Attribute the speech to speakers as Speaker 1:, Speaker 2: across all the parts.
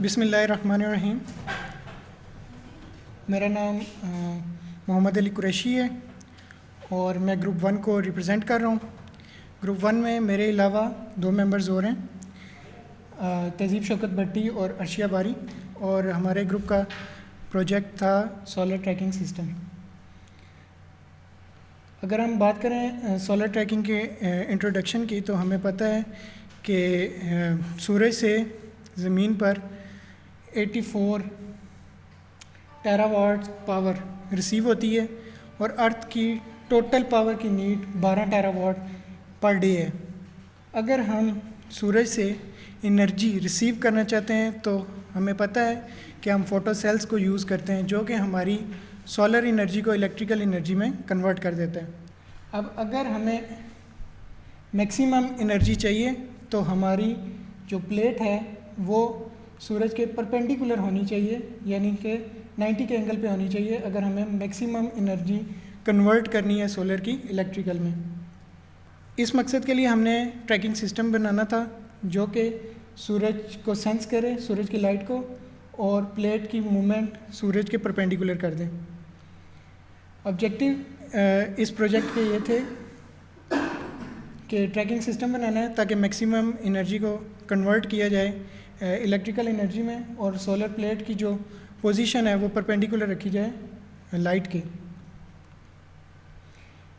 Speaker 1: बिस्मिल्लाहिर्रहमानिर्रहीम। मेरा नाम मोहम्मद अली कुरैशी है और मैं ग्रुप 1 को रिप्रेजेंट कर रहा हूँ। ग्रुप 1 में मेरे अलावा 2 मेंबर्स और हैं, तहज़ीब शौकत भट्टी और अर्शिया बारी, और हमारे ग्रुप का प्रोजेक्ट था सोलर ट्रैकिंग सिस्टम। अगर हम बात करें सोलर ट्रैकिंग के इंट्रोडक्शन की, तो हमें पता है कि सूरज से ज़मीन पर 84 टेरावाट पावर रिसीव होती है और अर्थ की टोटल पावर की नीड 12 टेरावाट पर डे है। अगर हम सूरज से एनर्जी रिसीव करना चाहते हैं तो हमें पता है कि हम फोटो सेल्स को यूज़ करते हैं, जो कि हमारी सोलर एनर्जी को इलेक्ट्रिकल एनर्जी में कन्वर्ट कर देता है। अब अगर हमें मैक्सिमम एनर्जी चाहिए तो हमारी जो प्लेट है वो सूरज के परपेंडिकुलर होनी चाहिए, यानी कि 90 के एंगल पे होनी चाहिए अगर हमें मैक्सिमम एनर्जी कन्वर्ट करनी है सोलर की इलेक्ट्रिकल में। इस मकसद के लिए हमने ट्रैकिंग सिस्टम बनाना था जो कि सूरज को सेंस करे, सूरज की लाइट को, और प्लेट की मूवमेंट सूरज के परपेंडिकुलर कर दें। ऑब्जेक्टिव इस प्रोजेक्ट के ये थे कि ट्रैकिंग सिस्टम बनाना है ताकि मैक्सिमम एनर्जी को कन्वर्ट किया जाए इलेक्ट्रिकल एनर्जी में, और सोलर प्लेट की जो पोजीशन है वो परपेंडिकुलर रखी जाए लाइट के।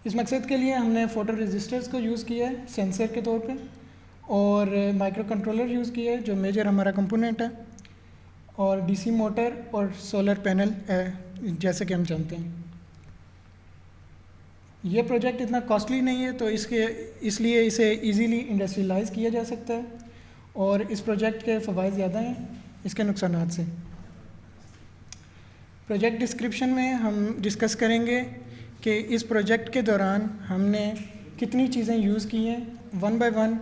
Speaker 1: इस मकसद के लिए हमने फ़ोटो रेजिस्टर्स को यूज़ किया है सेंसर के तौर पे, और माइक्रो कंट्रोलर यूज़ किया है जो मेजर हमारा कंपोनेंट है, और डीसी मोटर और सोलर पैनल जैसे कि हम जानते हैं। ये प्रोजेक्ट इतना कॉस्टली नहीं है, तो इसलिए इसे इजीली इंडस्ट्रियलाइज किया जा सकता है, और इस प्रोजेक्ट के फ़वाइद ज़्यादा हैं इसके नुकसानात से। प्रोजेक्ट डिस्क्रिप्शन में हम डिस्कस करेंगे कि इस प्रोजेक्ट के दौरान हमने कितनी चीज़ें यूज़ की हैं, वन बाय वन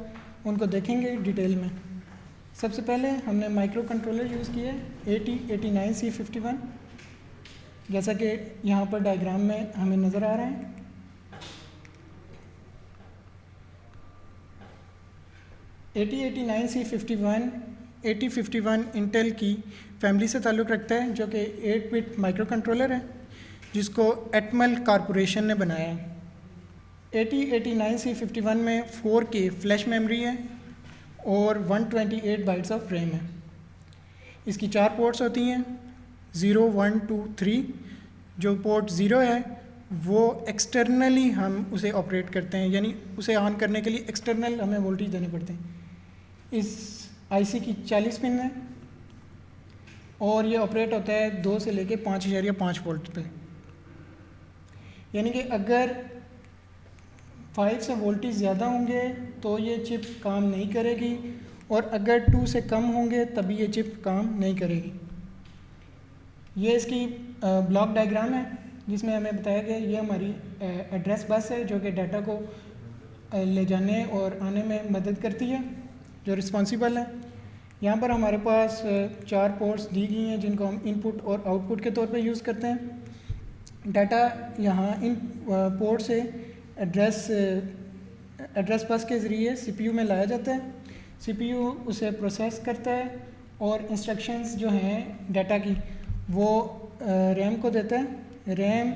Speaker 1: उनको देखेंगे डिटेल में। सबसे पहले हमने माइक्रो कंट्रोलर यूज़ किए AT89C51, जैसा कि यहाँ पर डायग्राम में हमें नज़र आ रहा है। AT51 इंटेल की फैमिली से ताल्लुक़ रखता है, जो कि 8 बिट माइक्रो कंट्रोलर है जिसको एटमल कॉरपोरेशन ने बनाया है। AT89C51 में 4K फ्लैश मेमोरी है और 128 बाइट्स ऑफ रैम है। इसकी 4 पोर्ट्स होती हैं, 0, 1, 2, 3। जो पोर्ट 0 है वो एक्सटर्नली हम उसे ऑपरेट करते हैं, यानी उसे ऑन करने के लिए एक्सटर्नल हमें वोल्टेज देने पड़ते हैं। इस आईसी की 40 पिन है और ये ऑपरेट होता है 2 से लेके 5.5 वोल्ट पे, यानी कि अगर 5 से वोल्टेज ज़्यादा होंगे तो ये चिप काम नहीं करेगी, और अगर 2 से कम होंगे तभी ये चिप काम नहीं करेगी। ये इसकी ब्लॉक डायग्राम है जिसमें हमें बताया गया ये हमारी एड्रेस बस है जो कि डाटा को ले जाने और आने में मदद करती है, जो रिस्पॉन्सिबल है। यहाँ पर हमारे पास 4 पोर्ट्स दी गई हैं जिनको हम इनपुट और आउटपुट के तौर पे यूज़ करते हैं। डाटा यहाँ इन पोर्ट से एड्रेस बस के ज़रिए सीपीयू में लाया जाता है। सीपीयू उसे प्रोसेस करता है और इंस्ट्रक्शंस जो हैं डाटा की वो रैम को देता है। रैम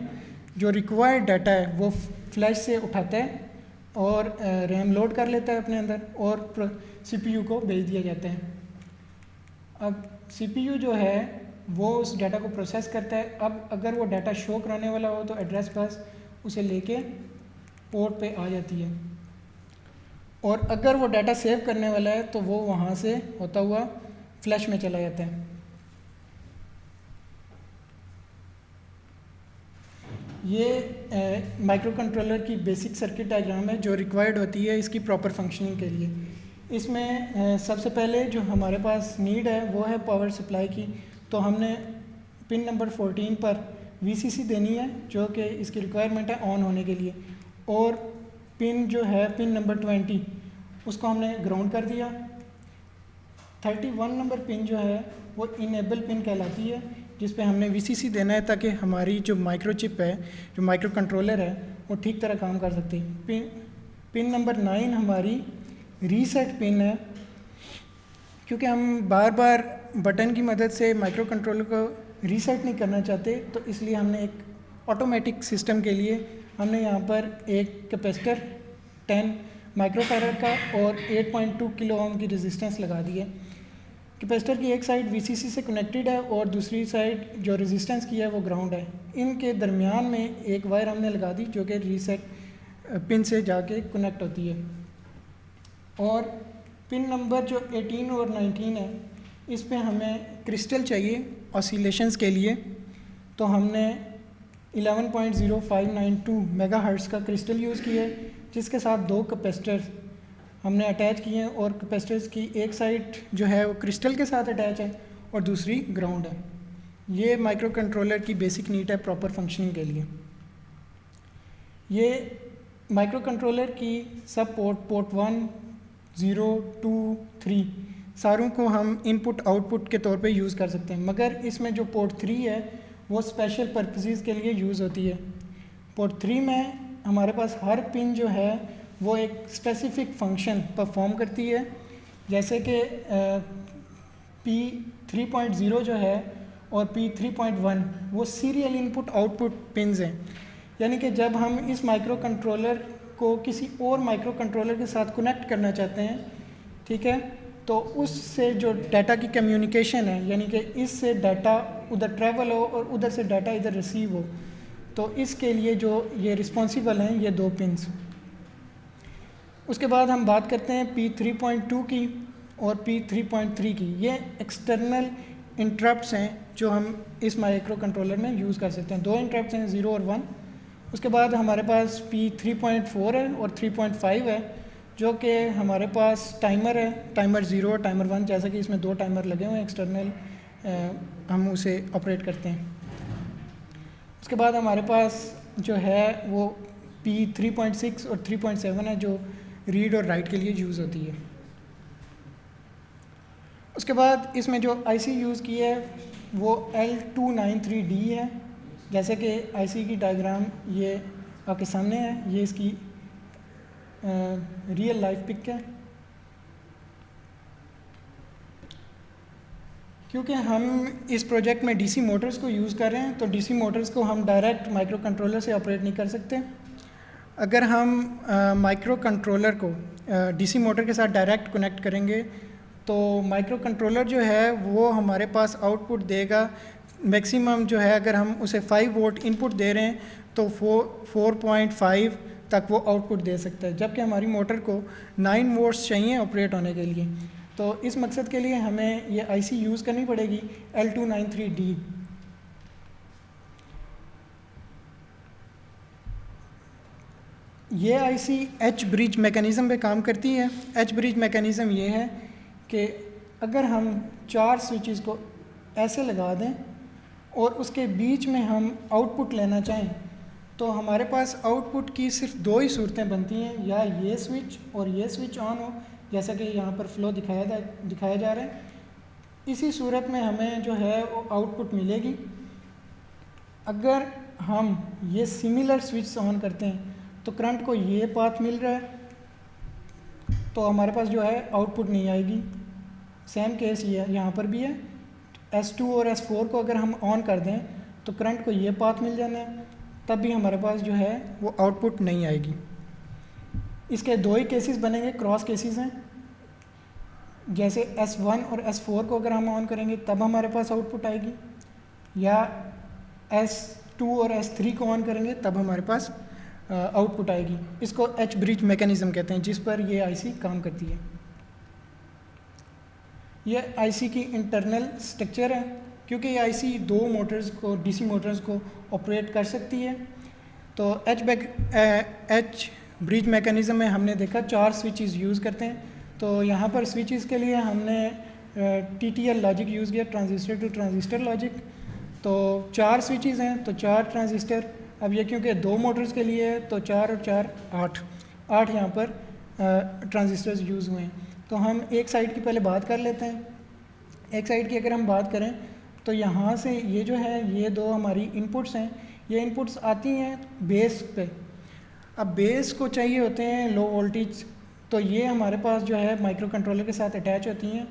Speaker 1: जो रिक्वायर्ड डाटा है वो फ्लैश से उठाता है और रैम लोड कर लेता है अपने अंदर और सीपीयू को भेज दिया जाता है। अब सीपीयू जो है वो उस डाटा को प्रोसेस करता है। अब अगर वो डाटा शो कराने वाला हो तो एड्रेस बस उसे लेके पोर्ट पे आ जाती है, और अगर वो डाटा सेव करने वाला है तो वो वहाँ से होता हुआ फ्लैश में चला जाता है। ये माइक्रो कंट्रोलर की बेसिक सर्किट डायग्राम है जो रिक्वायर्ड होती है इसकी प्रॉपर फंक्शनिंग के लिए। इसमें सबसे पहले जो हमारे पास नीड है वो है पावर सप्लाई की, तो हमने पिन नंबर 14 पर VCC देनी है जो कि इसकी रिक्वायरमेंट है ऑन होने के लिए, और पिन जो है पिन नंबर 20 उसको हमने ग्राउंड कर दिया। 31 नंबर पिन जो है वो इनेबल पिन कहलाती है, जिस पे हमने VCC देना है ताकि हमारी जो माइक्रोचिप है, जो माइक्रो कंट्रोलर है, वो ठीक तरह काम कर सकती है। पिन नंबर 9 हमारी रीसेट पिन है, क्योंकि हम बार बार बटन की मदद से माइक्रो कंट्रोलर को रीसेट नहीं करना चाहते, तो इसलिए हमने एक ऑटोमेटिक सिस्टम के लिए हमने यहाँ पर एक कैपेसिटर 10 माइक्रोफैरड का और 8.2 किलो ओम की रेजिस्टेंस लगा दी है। कैपेसिटर की एक साइड वीसीसी से कनेक्टेड है और दूसरी साइड जो रेजिस्टेंस की है वो ग्राउंड है। इनके दरमियान में एक वायर हमने लगा दी जो कि रीसेट पिन से जाके कनेक्ट होती है। और पिन नंबर जो 18 और 19 है, इस पे हमें क्रिस्टल चाहिए ऑसिलेशंस के लिए, तो हमने 11.0592 मेगाहर्ट्ज़ का क्रिस्टल यूज़ किया है, जिसके साथ दो कैपेसिटर्स हमने अटैच किए हैं और कैपेसिटर्स की एक साइड जो है वो क्रिस्टल के साथ अटैच है और दूसरी ग्राउंड है। ये माइक्रो कंट्रोलर की बेसिक नीड है प्रॉपर फंक्शनिंग के लिए। ये माइक्रो कंट्रोलर की सब पोर्ट 1, 0, 2, 3 सारों को हम इनपुट आउटपुट के तौर पे यूज़ कर सकते हैं, मगर इसमें जो पोर्ट 3 है वो स्पेशल पर्पसेस के लिए यूज़ होती है। पोर्ट 3 में हमारे पास हर पिन जो है वो एक स्पेसिफिक फंक्शन परफॉर्म करती है, जैसे कि P3.0 जो है और P3.1 वो सीरियल इनपुट आउटपुट पिन्स हैं। यानी कि जब हम इस माइक्रो कंट्रोलर को किसी और माइक्रो कंट्रोलर के साथ कनेक्ट करना चाहते हैं, ठीक है, तो उससे जो डाटा की कम्युनिकेशन है, यानी कि इससे डाटा उधर ट्रैवल हो और उधर से डाटा इधर रिसीव हो, तो इसके लिए जो ये रिस्पॉन्सिबल हैं ये दो पिन्स। उसके बाद हम बात करते हैं P3.2 की और P3.3 की। ये एक्सटर्नल इंटरप्ट्स हैं जो हम इस माइक्रो कंट्रोलर में यूज़ कर सकते हैं। दो इंटरप्ट्स हैं 0 और 1। उसके बाद हमारे पास P3.4 है और 3.5 है, जो कि हमारे पास टाइमर है, टाइमर 0 और टाइमर 1, जैसा कि इसमें दो टाइमर लगे हुए हैं एक्सटर्नल, हम उसे ऑपरेट करते हैं। उसके बाद हमारे पास जो है वो P3.6 और 3.7 है, जो रीड और राइट के लिए यूज़ होती है। उसके बाद इसमें जो आईसी यूज़ की है वो L293D है, जैसे कि आईसी की डायग्राम ये आपके सामने है। ये इसकी रियल लाइफ पिक है। क्योंकि हम इस प्रोजेक्ट में डीसी मोटर्स को यूज़ कर रहे हैं, तो डीसी मोटर्स को हम डायरेक्ट माइक्रो कंट्रोलर से ऑपरेट नहीं कर सकते। अगर हम माइक्रो कंट्रोलर को डीसी मोटर के साथ डायरेक्ट कनेक्ट करेंगे तो माइक्रो कंट्रोलर जो है वो हमारे पास आउटपुट देगा मैक्सिमम जो है, अगर हम उसे 5 वोल्ट इनपुट दे रहे हैं तो 4.5 तक वो आउटपुट दे सकता है, जबकि हमारी मोटर को 9 वोल्ट्स चाहिए ऑपरेट होने के लिए। तो इस मकसद के लिए हमें ये आईसी यूज़ करनी पड़ेगी L293D। ये आईसी एच ब्रिज मैकेनिज़्म पे काम करती है। एच ब्रिज मैकेनिज़्म ये है कि अगर हम 4 स्विचेस को ऐसे लगा दें और उसके बीच में हम आउटपुट लेना चाहें, तो हमारे पास आउटपुट की सिर्फ 2 ही सूरतें बनती हैं, या ये स्विच और ये स्विच ऑन हो, जैसा कि यहाँ पर फ्लो दिखाया जा रहा है। इसी सूरत में हमें जो है वो आउटपुट मिलेगी। अगर हम ये सिमिलर स्विच ऑन करते हैं तो करंट को ये पाथ मिल रहा है, तो हमारे पास जो है आउटपुट नहीं आएगी। सेम केस ये यहाँ पर भी है। S2 और S4 को अगर हम ऑन कर दें तो करंट को ये पाथ मिल जाना है, तब भी हमारे पास जो है वो आउटपुट नहीं आएगी। इसके 2 ही केसेस बनेंगे, क्रॉस केसेस हैं। जैसे S1 और S4 को अगर हम ऑन करेंगे तब हमारे पास आउटपुट आएगी, या S2 और S3 को ऑन करेंगे तब हमारे पास आउटपुट आएगी। इसको एच ब्रिज मैकेनिज़्म कहते हैं, जिस पर ये आईसी काम करती है। ये आईसी की इंटरनल स्ट्रक्चर है, क्योंकि ये आईसी 2 मोटर्स को, डीसी मोटर्स को ऑपरेट कर सकती है। तो एच ब्रिज मैकेनिज़्म में हमने देखा 4 स्विचेस यूज़ करते हैं। तो यहाँ पर स्विचेस के लिए हमने TTL लॉजिक यूज़ किया, ट्रांजिस्टर टू ट्रांजिस्टर लॉजिक। तो 4 स्विचेस हैं तो 4 ट्रांजिस्टर। अब ये क्योंकि 2 मोटर्स के लिए है तो 4 और 4 8 यहाँ पर ट्रांजिस्टर्स यूज़ हुए हैं। तो हम एक साइड की पहले बात कर लेते हैं। एक साइड की अगर हम बात करें तो यहाँ से ये जो है ये 2 हमारी इनपुट्स हैं। ये इनपुट्स आती हैं बेस पे। अब बेस को चाहिए होते हैं लो वोल्टेज, तो ये हमारे पास जो है माइक्रो कंट्रोलर के साथ अटैच होती हैं।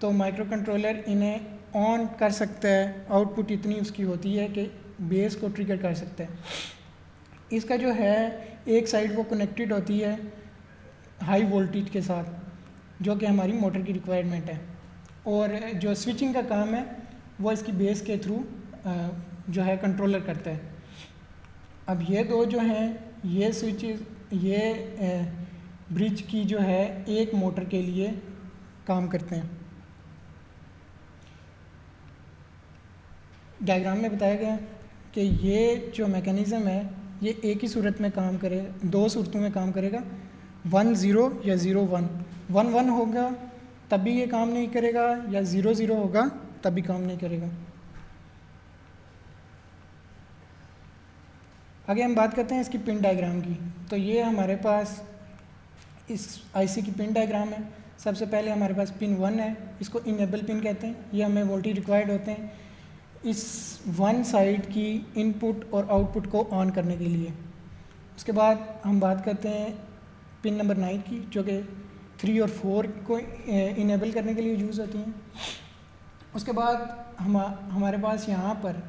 Speaker 1: तो माइक्रो कंट्रोलर इन्हें ऑन कर सकता है, आउटपुट इतनी उसकी होती है कि बेस को ट्रिगर कर सकता है। इसका जो है एक साइड वो कनेक्टेड होती है हाई वोल्टेज के साथ, जो कि हमारी मोटर की रिक्वायरमेंट है, और जो स्विचिंग का काम है वो इसकी बेस के थ्रू जो है कंट्रोलर करता है। अब ये दो जो हैं, ये स्विचेस, ये ब्रिज की जो है एक मोटर के लिए काम करते हैं। डायग्राम में बताया गया कि ये जो मैकेनिज़्म है ये एक ही सूरत में काम करे, दो सूरतों में काम करेगा, 1 0 या 0 1। 1 1 होगा तब भी ये काम नहीं करेगा, या 0 0 होगा तब भी काम नहीं करेगा। आगे हम बात करते हैं इसकी पिन डायग्राम की। तो ये हमारे पास इस आईसी की पिन डायग्राम है। सबसे पहले हमारे पास पिन 1 है, इसको इनेबल पिन कहते हैं। ये हमें वोल्टेज रिक्वायर्ड होते हैं इस वन साइड की इनपुट और आउटपुट को ऑन करने के लिए। उसके बाद हम बात करते हैं पिन नंबर 9 की, जो कि 3 और 4 को इनेबल करने के लिए यूज़ होती हैं। उसके बाद हमारे पास यहाँ पर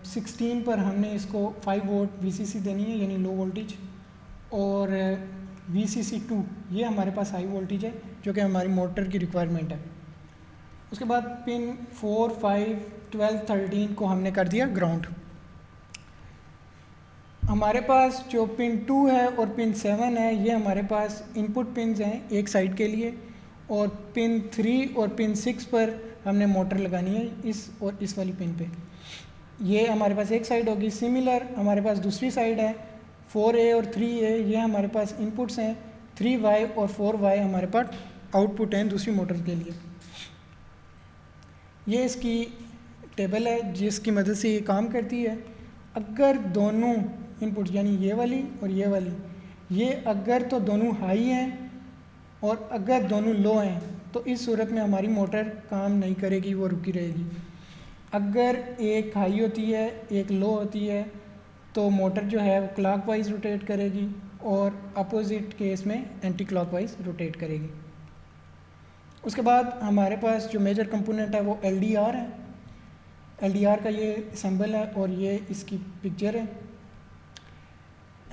Speaker 1: 16 पर हमने इसको 5 वोल्ट VCC देनी है, यानी लो वोल्टेज, और VCC2 ये हमारे पास हाई वोल्टेज है, जो कि हमारी मोटर की रिक्वायरमेंट है। उसके बाद पिन 4 5 12 13 को हमने कर दिया ग्राउंड। हमारे पास जो पिन 2 है और पिन 7 है, ये हमारे पास इनपुट पिन्स हैं एक साइड के लिए, और पिन 3 और पिन 6 पर हमने मोटर लगानी है, इस और इस वाली पिन पे। ये हमारे पास एक साइड होगी। सिमिलर हमारे पास दूसरी साइड है, 4A और 3A ये हमारे पास इनपुट्स हैं, 3Y और 4Y हमारे पास आउटपुट हैं दूसरी मोटर के लिए। ये इसकी टेबल है जिसकी मदद से ये काम करती है। अगर दोनों इनपुट यानी ये वाली और ये वाली, ये अगर तो दोनों हाई हैं और अगर दोनों लो हैं, तो इस सूरत में हमारी मोटर काम नहीं करेगी, वो रुकी रहेगी। अगर एक हाई होती है एक लो होती है, तो मोटर जो है वो क्लॉकवाइज रोटेट करेगी और अपोजिट केस में एंटी क्लॉकवाइज रोटेट करेगी। उसके बाद हमारे पास जो मेजर कंपोनेंट है वो LDR है। LDR का ये सिंबल है और ये इसकी पिक्चर है।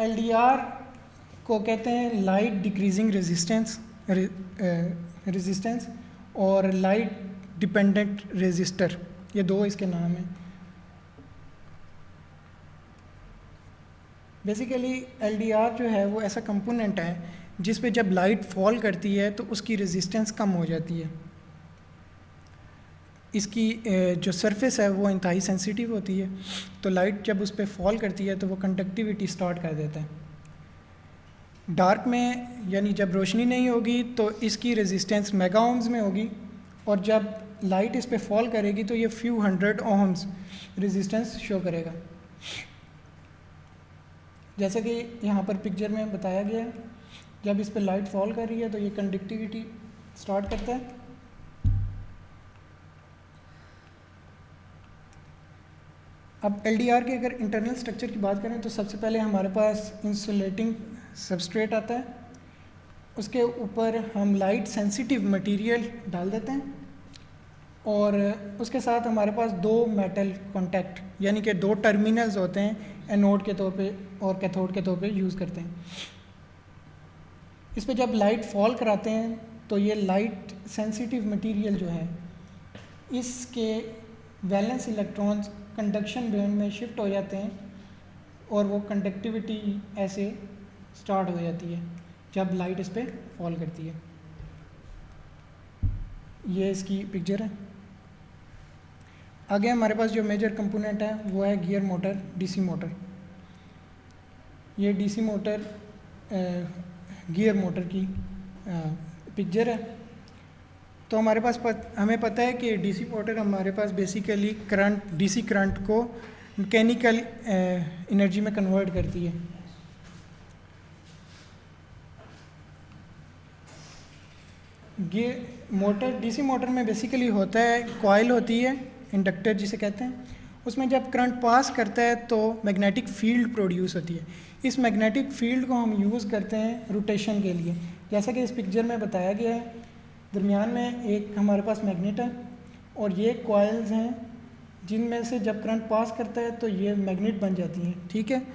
Speaker 1: LDR को कहते हैं लाइट डिक्रीजिंग रेजिस्टेंस और लाइट डिपेंडेंट रेजिस्टर, ये दो इसके नाम हैं। बेसिकली LDR जो है वो ऐसा कंपोनेंट है जिस पे जब लाइट फॉल करती है तो उसकी रेजिस्टेंस कम हो जाती है। इसकी जो सरफेस है वो इंतहाई सेंसिटिव होती है, तो लाइट जब उस पर फॉल करती है तो वो कंडक्टिविटी स्टार्ट कर देता है। डार्क में यानी जब रोशनी नहीं होगी तो इसकी रेजिस्टेंस मेगा ओम्स में होगी, और जब लाइट इस पे फॉल करेगी तो ये few hundred ohms resistance show करेगा। जैसे कि यहाँ पर पिक्चर में बताया गया है, जब इस पे लाइट फॉल कर रही है तो ये कंडक्टिविटी स्टार्ट करता है। अब LDR के अगर इंटरनल स्ट्रक्चर की बात करें तो सबसे पहले हमारे पास इंसुलेटिंग सबस्ट्रेट आता है, उसके ऊपर हम लाइट सेंसिटिव मटेरियल डाल देते हैं, और उसके साथ हमारे पास दो मेटल कॉन्टैक्ट यानी कि दो टर्मिनल्स होते हैं, एनोड के तौर पे और कैथोड के तौर पे यूज़ करते हैं। इस पे जब लाइट फॉल कराते हैं तो ये लाइट सेंसिटिव मटेरियल जो है इसके वैलेंस इलेक्ट्रॉन्स कंडक्शन बैंड में शिफ्ट हो जाते हैं, और वो कंडक्टिविटी ऐसे स्टार्ट हो जाती है जब लाइट इस पे फॉल करती है। ये इसकी पिक्चर है। आगे हमारे पास जो मेजर कंपोनेंट है वो है गियर मोटर, DC मोटर। ये DC मोटर गियर मोटर की पिक्चर है। तो हमारे पास हमें पता है कि DC मोटर हमारे पास बेसिकली DC करंट को मैकेनिकल एनर्जी में कन्वर्ट करती है। DC मोटर में बेसिकली होता है कॉइल होती है, इंडक्टर जिसे कहते हैं, उसमें जब करंट पास करता है तो मैग्नेटिक फील्ड प्रोड्यूस होती है। इस मैग्नेटिक फील्ड को हम यूज़ करते हैं रोटेशन के लिए। जैसा कि इस पिक्चर में बताया गया है दरमियान में एक हमारे पास मैग्नेट है और ये कॉइल्स हैं जिनमें से जब करंट पास करता है तो ये मैग्नेट बन जाती हैं, ठीक है।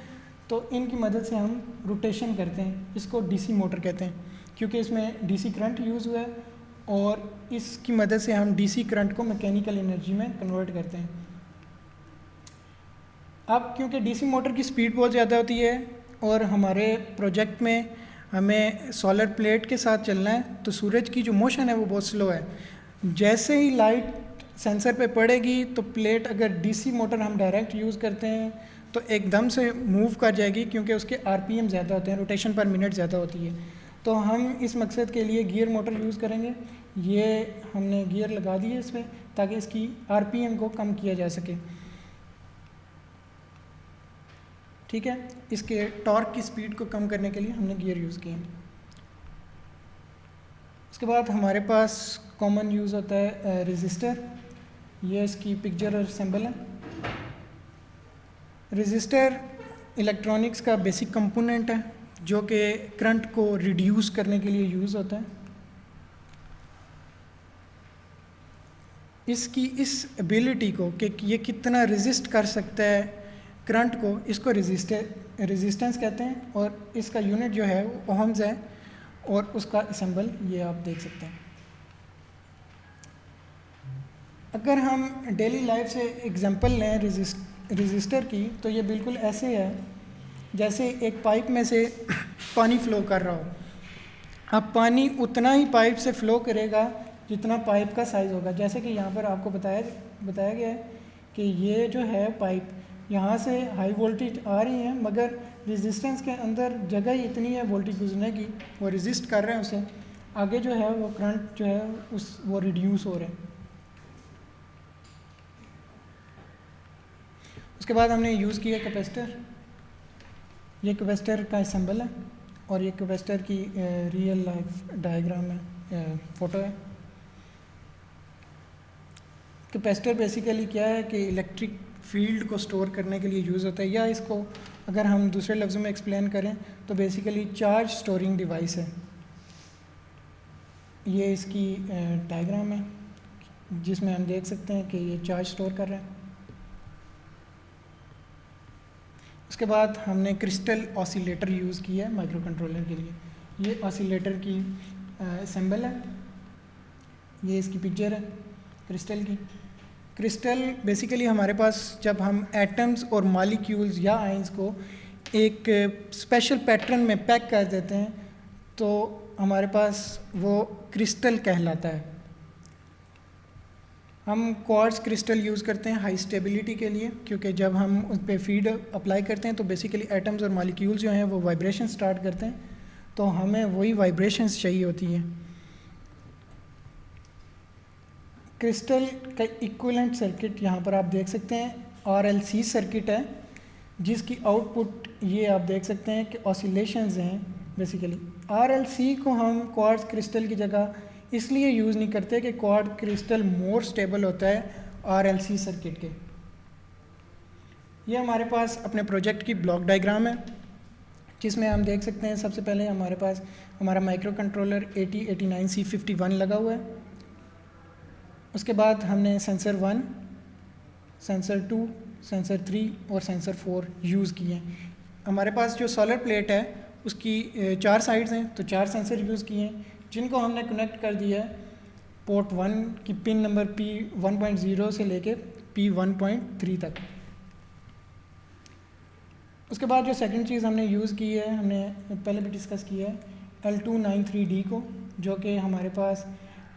Speaker 1: तो इनकी मदद से हम रोटेशन करते हैं, इसको डीसी मोटर कहते हैं क्योंकि इसमें डीसी करंट यूज़ हुआ है और इसकी मदद से हम डीसी करंट को मैकेनिकल एनर्जी में कन्वर्ट करते हैं। अब क्योंकि डीसी मोटर की स्पीड बहुत ज़्यादा होती है और हमारे प्रोजेक्ट में हमें सोलर प्लेट के साथ चलना है, तो सूरज की जो मोशन है वो बहुत स्लो है। जैसे ही लाइट सेंसर पे पड़ेगी तो प्लेट, अगर डीसी मोटर हम डायरेक्ट यूज़ करते हैं तो एकदम से मूव कर जाएगी क्योंकि उसके आरपीएम ज़्यादा होते हैं, रोटेशन पर मिनट ज़्यादा होती है। तो हम इस मकसद के लिए गियर मोटर यूज़ करेंगे। ये हमने गियर लगा दिए इसमें ताकि इसकी आरपीएम को कम किया जा सके, ठीक है। इसके टॉर्क की स्पीड को कम करने के लिए हमने गियर यूज़ किए। उसके बाद हमारे पास कॉमन यूज़ होता है रेजिस्टर। ये इसकी पिक्चर और सिंबल है। रेजिस्टर इलेक्ट्रॉनिक्स का बेसिक कंपोनेंट है जो कि करंट को रिड्यूस करने के लिए यूज़ होता है। इसकी इस एबिलिटी को कि ये कितना रेजिस्ट कर सकता है करंट को, इसको रेजिस्टेंस कहते हैं और इसका यूनिट जो है वो ओहम्स है और उसका सिंबल ये आप देख सकते हैं। अगर हम डेली लाइफ से एग्जांपल लें रेजिस्टर की, तो ये बिल्कुल ऐसे है जैसे एक पाइप में से पानी फ़्लो कर रहा हो। अब पानी उतना ही पाइप से फ़्लो करेगा जितना पाइप का साइज़ होगा। जैसे कि यहाँ पर आपको बताया गया है कि ये जो है पाइप, यहाँ से हाई वोल्टेज आ रही है मगर रेजिस्टेंस के अंदर जगह ही इतनी है वोल्टेज गुजरने की, वो रेजिस्ट कर रहे हैं उसे, आगे जो है वो करंट जो है वो रिड्यूस हो रहे हैं। उसके बाद हमने यूज़ किया कैपेसिटर। ये कैपेसिटर का सिंबल है और ये कैपेसिटर की रियल लाइफ डायग्राम है, फ़ोटो है। कैपेसिटर बेसिकली क्या है कि इलेक्ट्रिक फील्ड को स्टोर करने के लिए यूज़ होता है, या इसको अगर हम दूसरे लफ्ज़ों में एक्सप्लेन करें तो बेसिकली चार्ज स्टोरिंग डिवाइस है। ये इसकी डायग्राम है जिसमें हम देख सकते हैं कि ये चार्ज स्टोर कर रहे हैं। उसके बाद हमने क्रिस्टल ऑसिलेटर यूज़ किया है माइक्रो कंट्रोलर के लिए। ये ऑसिलेटर की सिंबल है, ये इसकी पिक्चर है क्रिस्टल की। क्रिस्टल बेसिकली हमारे पास जब हम एटम्स और मॉलिक्यूल्स या आयंस को एक स्पेशल पैटर्न में पैक कर देते हैं तो हमारे पास वो क्रिस्टल कहलाता है। हम क्वार्ट्ज क्रिस्टल यूज़ करते हैं हाई स्टेबिलिटी के लिए, क्योंकि जब हम उस पर फीड अप्लाई करते हैं तो बेसिकली एटम्स और मॉलिक्यूल्स जो हैं वो वाइब्रेशन स्टार्ट करते हैं, तो हमें वही वाइब्रेशंस चाहिए होती हैं। क्रिस्टल का इक्विवेलेंट सर्किट यहाँ पर आप देख सकते हैं, RLC सर्किट है जिसकी आउटपुट ये आप देख सकते हैं कि ऑसिलेशंस हैं। बेसिकली RLC को हम क्वार्ट्ज क्रिस्टल की जगह इसलिए यूज़ नहीं करते कि क्वार्ट्ज क्रिस्टल मोर स्टेबल होता है RLC सर्किट के। ये हमारे पास अपने प्रोजेक्ट की ब्लॉक डायग्राम है जिसमें हम देख सकते हैं सबसे पहले हमारे पास हमारा माइक्रो कंट्रोलर 8089C51 लगा हुआ है। उसके बाद हमने सेंसर 1, सेंसर 2, सेंसर 3 और सेंसर 4 यूज़ किए हैं। हमारे पास जो सोलर प्लेट है उसकी 4 साइड्स हैं, तो 4 सेंसर यूज़ किए हैं जिनको हमने कनेक्ट कर दिया है पोर्ट 1 की पिन नंबर P1.0 से लेके P1.3 तक। उसके बाद जो सेकंड चीज़ हमने यूज़ की है, हमने पहले भी डिस्कस किया है L293D को, जो कि हमारे पास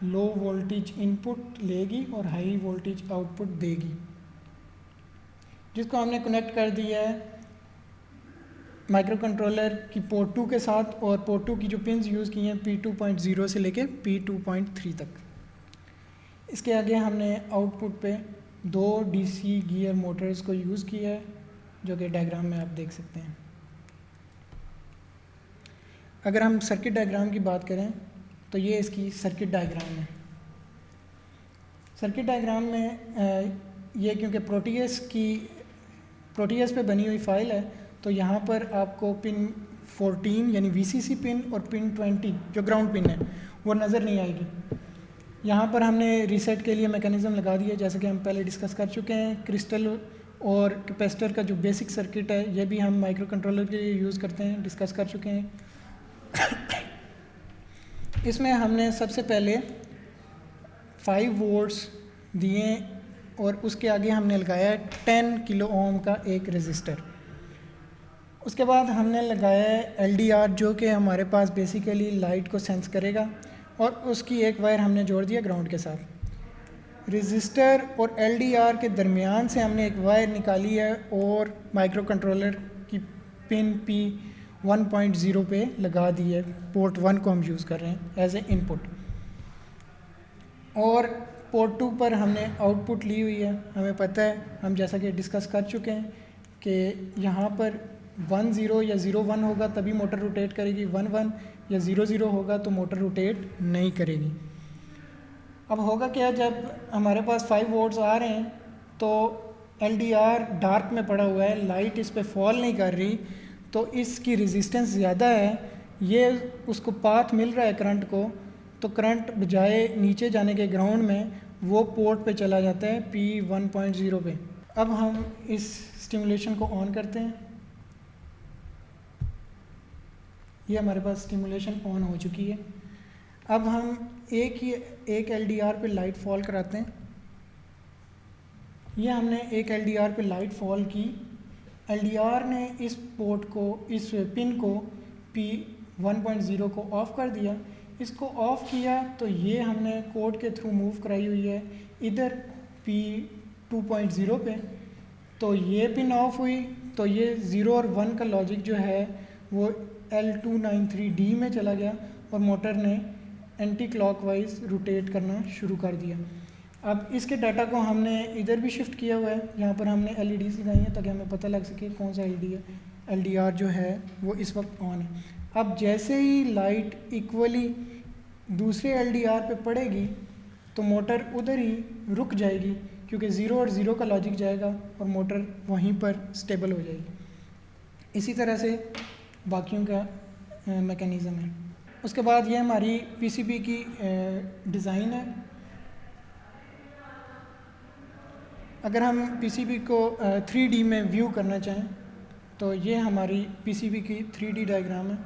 Speaker 1: लो वोल्टेज इनपुट लेगी और हाई वोल्टेज आउटपुट देगी, जिसको हमने कनेक्ट कर दिया है माइक्रो कंट्रोलर की पोर्ट 2 के साथ, और पोर्ट 2 की जो पिन्स यूज़ की हैं P2.0 से लेके P2.3 तक। इसके आगे हमने आउटपुट पे 2 DC गियर मोटर्स को यूज़ किया है जो कि डायग्राम में आप देख सकते हैं। अगर हम सर्किट डायग्राम की बात करें तो ये इसकी सर्किट डायग्राम है। सर्किट डायग्राम में ये क्योंकि प्रोटीएस पे बनी हुई फाइल है, तो यहाँ पर आपको पिन 14 यानी VCC पिन और पिन 20 जो ग्राउंड पिन है वो नज़र नहीं आएगी। यहाँ पर हमने रीसेट के लिए मैकेनिज़्म लगा दिया, जैसे कि हम पहले डिस्कस कर चुके हैं। क्रिस्टल और कैपेसिटर का जो बेसिक सर्किट है ये भी हम माइक्रो कंट्रोलर के लिए यूज़ करते हैं, डिस्कस कर चुके हैं। इसमें हमने सबसे पहले 5 वोल्ट्स दिए और उसके आगे हमने लगाया 10 किलो ओम का एक रेजिस्टर। उसके बाद हमने लगाया है LDR, जो कि हमारे पास बेसिकली लाइट को सेंस करेगा, और उसकी एक वायर हमने जोड़ दिया ग्राउंड के साथ। रेजिस्टर और LDR के दरमियान से हमने एक वायर निकाली है और माइक्रो कंट्रोलर की पिन P1.0 पे लगा दी है। पोर्ट 1 को हम यूज़ कर रहे हैं एज ए इनपुट, और पोर्ट 2 पर हमने आउटपुट ली हुई है। हमें पता है, हम जैसा कि डिस्कस कर चुके हैं कि यहाँ पर 1-0 या 0-1 होगा तभी मोटर रोटेट करेगी, 1-1 या 0-0 होगा तो मोटर रोटेट नहीं करेगी। अब होगा क्या, जब हमारे पास 5 वोल्ट्स आ रहे हैं तो LDR डार्क में पड़ा हुआ है, लाइट इस पे फॉल नहीं कर रही, तो इसकी रेजिस्टेंस ज़्यादा है, ये उसको पाथ मिल रहा है करंट को, तो करंट बजाय नीचे जाने के ग्राउंड में वो पोर्ट पे चला जाता है P1.0 पे। अब हम इस स्टिमुलेशन को ऑन करते हैं। ये हमारे पास स्टिमुलेशन ऑन हो चुकी है। अब हम एक LDR पे लाइट फॉल कराते हैं। ये हमने एक LDR पे लाइट फॉल की। LDR ने इस पोर्ट को, इस पिन को P1.0 को ऑफ़ कर दिया। इसको ऑफ़ किया तो ये हमने कोड के थ्रू मूव कराई हुई है इधर P2.0 पे, तो ये पिन ऑफ हुई तो ये 0 और 1 का लॉजिक जो है वो L293D में चला गया और मोटर ने एंटी क्लॉकवाइज रोटेट करना शुरू कर दिया। अब इसके डाटा को हमने इधर भी शिफ्ट किया हुआ है, यहाँ पर हमने LEDs लगाई हैं ताकि हमें पता लग सके कौन सा LED है। LDR जो है वो इस वक्त ऑन है। अब जैसे ही लाइट इक्वली दूसरे LDR पे पड़ेगी तो मोटर उधर ही रुक जाएगी, क्योंकि 0 और 0 का लॉजिक जाएगा और मोटर वहीं पर स्टेबल हो जाएगी। इसी तरह से बाकियों का मैकेनिज़्म है। उसके बाद ये हमारी PCB की डिज़ाइन है। अगर हम PCB को 3D में व्यू करना चाहें तो ये हमारी PCB की 3D डायग्राम है।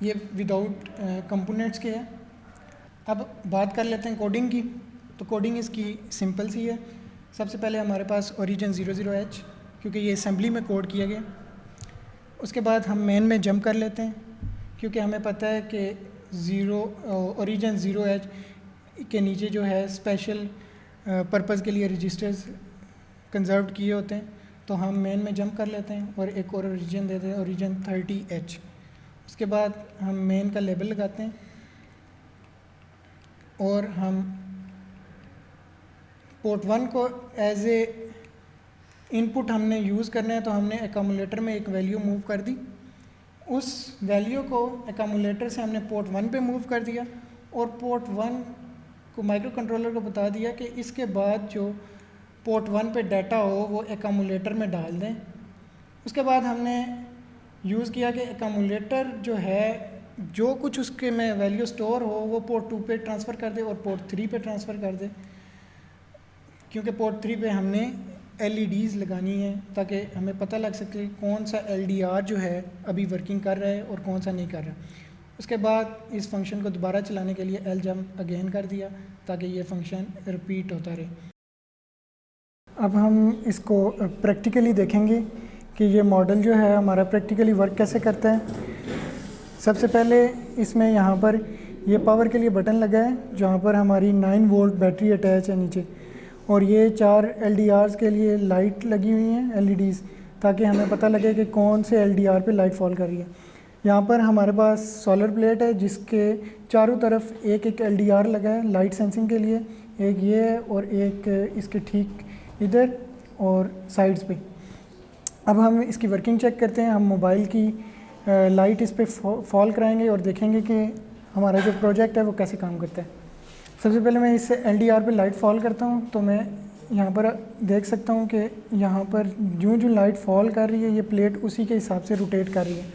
Speaker 1: ये विदाउट कंपोनेंट्स के है। अब बात कर लेते हैं कोडिंग की। तो कोडिंग इसकी सिंपल सी है। सबसे पहले हमारे पास ओरिजिन 00H, क्योंकि ये असेंबली में कोड किया गया। उसके बाद हम मेन में जंप कर लेते हैं, क्योंकि हमें पता है कि ओरिजिन 0H के नीचे जो है स्पेशल पर्पज़ के लिए रजिस्टर्स कंजर्व किए होते हैं। तो हम मेन में जंप कर लेते हैं और एक और ओरिजिन देते हैं, ओरिजिन 30H। उसके बाद हम मेन का लेबल लगाते हैं और हम पोर्ट 1 को एज ए इनपुट हमने यूज़ करना है, तो हमने एकम्युलेटर में एक वैल्यू मूव कर दी। उस वैल्यू को एकम्युलेटर से हमने पोर्ट 1 पे मूव कर दिया और पोर्ट 1 को माइक्रो कंट्रोलर को बता दिया कि इसके बाद जो पोर्ट 1 पे डाटा हो वो एकम्युलेटर में डाल दें। उसके बाद हमने यूज़ किया कि एकम्युलेटर जो है जो कुछ उसके में वैल्यू स्टोर हो वो पोर्ट 2 पे ट्रांसफ़र कर दे और पोर्ट 3 पे ट्रांसफ़र कर दे, क्योंकि पोर्ट 3 पे हमने LEDs लगानी है ताकि हमें पता लग सके कौन सा LDR जो है अभी वर्किंग कर रहा है और कौन सा नहीं कर रहा। उसके बाद इस फंक्शन को दोबारा चलाने के लिए ljump अगेन कर दिया ताकि ये फंक्शन रिपीट होता रहे। अब हम इसको प्रैक्टिकली देखेंगे कि ये मॉडल जो है हमारा प्रैक्टिकली वर्क कैसे करता है। सबसे पहले इसमें यहाँ पर ये पावर के लिए बटन लगा है जहाँ पर हमारी 9 वोल्ट बैटरी अटैच है नीचे, और ये 4 LDRs के लिए लाइट लगी हुई हैं LEDs, ताकि हमें पता लगे कि कौन से LDR पे लाइट फॉल कर रही है। यहाँ पर हमारे पास सोलर प्लेट है जिसके चारों तरफ एक एक LDR लगा है लाइट सेंसिंग के लिए, एक ये है और एक इसके ठीक इधर और साइड्स पे। अब हम इसकी वर्किंग चेक करते हैं। हम मोबाइल की लाइट इस पर फॉल कराएंगे और देखेंगे कि हमारा जो प्रोजेक्ट है वो कैसे काम करता है। सबसे पहले मैं इस LDR पे लाइट फॉल करता हूँ, तो मैं यहाँ पर देख सकता हूँ कि यहाँ पर जो लाइट फॉल कर रही है ये प्लेट उसी के हिसाब से रोटेट कर रही है।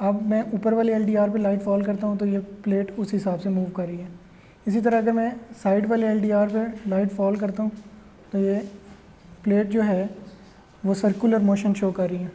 Speaker 1: अब मैं ऊपर वाले LDR पे लाइट फॉल करता हूँ तो ये प्लेट उस हिसाब से मूव कर रही है। इसी तरह अगर मैं साइड वाले LDR पे लाइट फॉल करता हूँ तो ये प्लेट जो है वो सर्कुलर मोशन शो कर रही है।